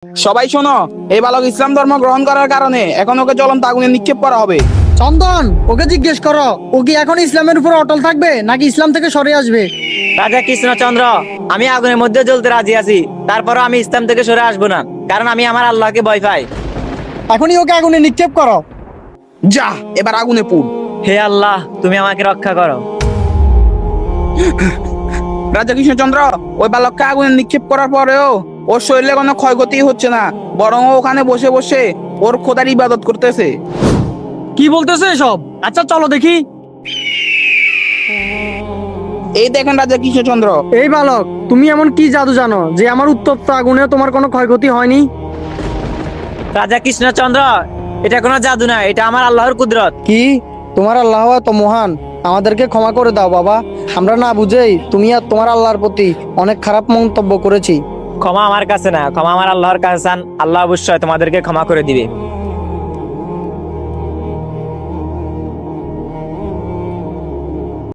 সবাই শোনো, এই বালক ইসলাম ধর্ম গ্রহণ করার কারণে এখন ওকে জ্বলন্ত আগুনে নিক্ষেপ করা হবে। চন্দন, ওকে জিজ্ঞেস করো ও কি এখন ইসলামের উপর অটল থাকবে নাকি ইসলাম থেকে সরে আসবে। রাজা কৃষ্ণচন্দ্র, আমি আগুনের মধ্যে জ্বলতে রাজি আছি, তারপরও আমি ইসলাম থেকে সরে আসবো না, কারণ আমি আমার আল্লাহকে ভয় পাই। এখনই ওকে আগুনে নিক্ষেপ করো। যা, এবার আগুনে পুড়। হে আল্লাহ, তুমি আমাকে রক্ষা করো। রাজা কৃষ্ণচন্দ্র, ওই বালককে আগুনে নিক্ষেপ করার পরেও ওর শরীরে কোনো ক্ষয়ক্ষতি হচ্ছে না, বরং ও ওখানে বসে বসে ওর খোদার ইবাদত করতেছে। কি বলতেছে এসব? আচ্ছা চলো দেখি। এই দেখেন রাজা কৃষ্ণচন্দ্র। এই বালক, তুমি এমন কি জাদু জানো যে আমার উত্তপ্ত আগুনে তোমার কোনো ক্ষয়ক্ষতি হয়নি? রাজা কৃষ্ণচন্দ্র, এটা কোনো জাদু না, এটা আমার আল্লাহর কুদরত। কি, তোমার আল্লাহ এত মহান? আমাদেরকে ক্ষমা করে দাও বাবা, আমরা না বুঝেই তুমি আর তোমার আল্লাহর প্রতি অনেক খারাপ মন্তব্য করেছি। ক্ষমা আমার কাছে না, ক্ষমা আমার আল্লাহর কাছে চান, আল্লাহ অবশ্যই তোমাদেরকে ক্ষমা করে দিবে।